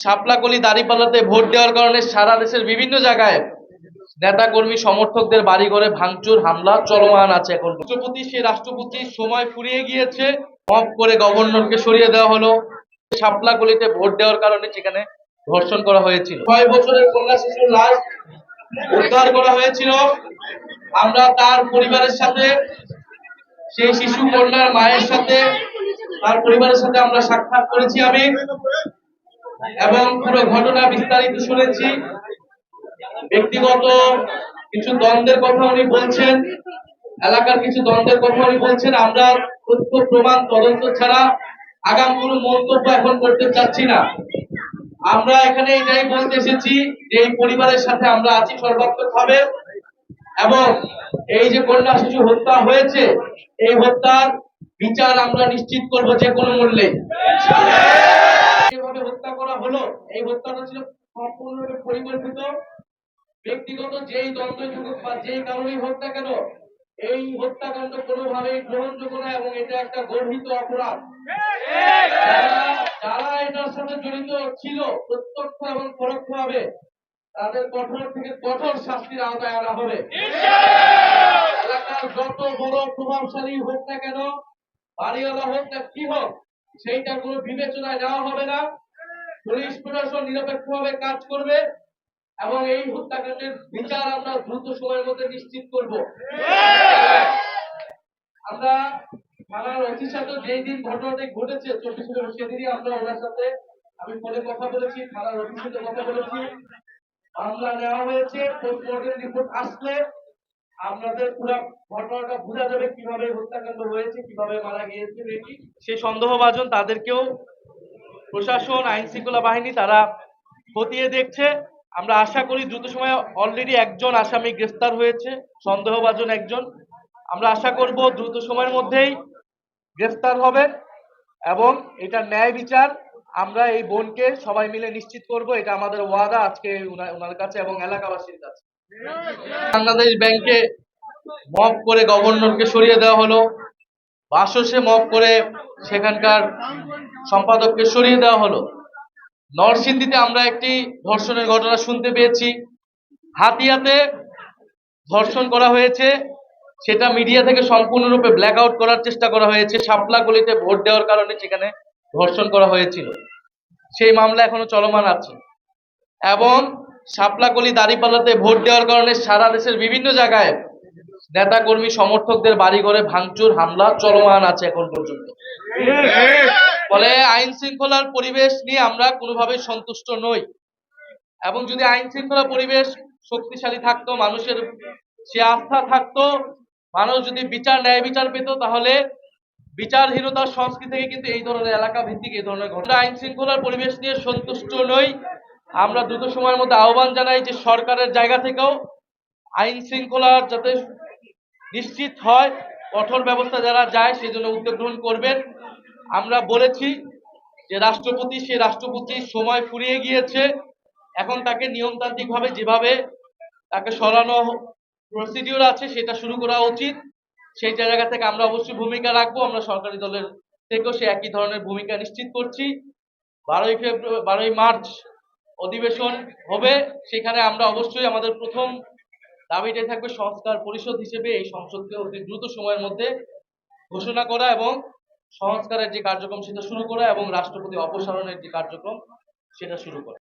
Shaplakoli দাঁড়িপাল্লাতে vote দেওয়ার কারণে সারা দেশের বিভিন্ন জায়গায় নেতা কর্মী সমর্থকদের বাড়িঘরে ভাঙচুর হামলা চলমান আছে। এখন রাষ্ট্রপতি রাষ্ট্রপতির সময় ফুরিয়ে গিয়েছে, মপ করে গভর্নরকে সরিয়ে দেওয়া হলো। শাপলাকলিতে ভোট দেওয়ার কারণে সেখানে ধর্ষণ করা হয়েছিল। 6 বছরের কন্যা শিশুর লাশ উদ্ধার করা হয়েছিল। আমরা তার পরিবারের সাথে, সেই শিশু কন্যার মায়ের সাথে, তার পরিবারের সাথে আমরা সাক্ষাৎ করেছি আমি, এবং পুরো ঘটনা বিস্তারিত শুনেছি। ব্যক্তিগত কিছু দ্বন্দ্বের কথা উনি বলছেন, এলাকার কিছু দ্বন্দ্বের কথা উনি বলছেন। আমরা তথ্য প্রমাণ তদন্ত ছাড়া আগাম কোনো মন্তব্য এখন করতে চাচ্ছি না। আমরা এখানে এটাই বলতে এসেছি যে এই পরিবারের সাথে আমরা আছি সর্বাত্মকভাবে, এবং এই যে কন্যা শিশু হত্যা হয়েছে এই হত্যার বিচার আমরা নিশ্চিত করব যে কোনো মূল্যে। যেভাবে হত্যা করা হলো, এই হত্যাটা ছিল সম্পূর্ণরূপে পরিকল্পিত। ব্যক্তিগত যেই দ্বন্দ্ব থাকুক বা যেই কারণেই হোক না কেন, এই হত্যাকাণ্ড কোনোভাবেই গ্রহণযোগ্য নয় এবং এটা একটা গর্হিত অপরাধ। যারা এটার সাথে জড়িত ছিল প্রত্যক্ষ এবং পরোক্ষভাবে, তাদের কঠোর থেকে কঠোর শাস্তির আওতায় আনা হবে। এলাকার যত বড় প্রভাবশালী হোক না কেন, বাড়িওয়ালা হোক না কি হোক, সেইটা কোনো বিবেচনায় নেওয়া হবে না। পুলিশ প্রশাসন নিরপেক্ষভাবে কাজ করবে এবং এই হত্যাকাণ্ডের বিচার আমরা দ্রুত সময়ের মধ্যে নিশ্চিত করব। আমরা থানার ওসির সাথে যেই দিন ঘটনাটি ঘটেছে 24 ফেব্রুয়ারি, সেদিনই আমরা ওনার সাথে আমি ফোনে কথা বলেছি, থানার ওসির সাথে কথা বলেছি। মামলা নেওয়া হয়েছে। পোস্টমর্টেম রিপোর্ট আসলে আপনাদের পুরো ঘটনাটা বোঝা যাবে কিভাবে হত্যাকাণ্ড হয়েছে, কিভাবে মারা গিয়েছে মেয়েটি। সেই সন্দেহভাজন তাদেরকেও প্রশাসন, আইন শৃঙ্খলা বাহিনী তারা খতিয়ে দেখছে। আমরা আশা করি দ্রুত সময়ে, অলরেডি একজন আসামি গ্রেফতার হয়েছে, সন্দেহভাজন একজন। আমরা আশা করব দ্রুত সময়ের মধ্যেই গ্রেফতার হবে এবং এটা ন্যায় বিচার আমরা এই বোনকে সবাই মিলে নিশ্চিত করব। এটা আমাদের ওয়াদা আজকে ওনার কাছে এবং এলাকাবাসীর কাছে। বাংলাদেশ ব্যাংকে মপ করে গভর্নরকে সরিয়ে দেওয়া হলো। বাসসে মপ করে সেখানকার সম্পাদককে সরিয়ে দেওয়া হলো। নরসিংদীতে আমরা একটি ধর্ষণের ঘটনা শুনতে পেয়েছি। হাতিয়াতে ধর্ষণ করা হয়েছে, সেটা মিডিয়া থেকে সম্পূর্ণরূপে ব্ল্যাক আউট করার চেষ্টা করা হয়েছে। শাপলাকলিতে ভোট দেওয়ার কারণে সেখানে ধর্ষণ করা হয়েছিল, সেই মামলা এখনো চলমান আছে। এবং শাপলাকলি দাঁড়িপাল্লাতে ভোট দেওয়ার কারণে সারা দেশের বিভিন্ন জায়গায় নেতা কর্মী সমর্থকদের বাড়িঘরে ভাঙচুর হামলা চলমান আছে এখন পর্যন্ত। ফলে আইন শৃঙ্খলার পরিবেশ নিয়ে আমরা কোনোভাবেই সন্তুষ্ট নই, এবং যদি আইন শৃঙ্খলা পরিবেশ শক্তিশালী থাকতো, মানুষের সে আস্থা থাকতো, মানুষ যদি বিচার ন্যায় বিচার পেত, তাহলে বিচারহীনতার সংস্কৃতি থেকে কিন্তু এই ধরনের এলাকা ভিত্তিক এই ধরনের ঘটনা। আইন শৃঙ্খলার পরিবেশ নিয়ে সন্তুষ্ট নই। আমরা দ্রুত সময়ের মধ্যে আহ্বান জানাই যে সরকারের জায়গা থেকেও আইন শৃঙ্খলা যাতে নিশ্চিত হয়, কঠোর ব্যবস্থা যারা যায় সেজন্য উদ্যোগ গ্রহণ করবেন। আমরা বলেছি যে সেই রাষ্ট্রপতির সময় ফুরিয়ে গিয়েছে, এখন তাকে নিয়মতান্ত্রিকভাবে যেভাবে তাকে সরানো প্রসিডিউর আছে সেটা শুরু করা উচিত। সেই জায়গা থেকে আমরা অবশ্যই ভূমিকা রাখবো। আমরা সরকারি দলের থেকেও সে একই ধরনের ভূমিকা নিশ্চিত করছি। 12 মার্চ অধিবেশন হবে, সেখানে আমরা অবশ্যই আমাদের প্রথম দাবিটাই থাকবে সংস্কার পরিষদ হিসেবে এই সংসদকে অতি দ্রুত সময়ের মধ্যে ঘোষণা করা এবং সংস্কারের যে কার্যক্রম সেটা শুরু করা এবং রাষ্ট্রপতি অপসারণের যে কার্যক্রম সেটা শুরু করা।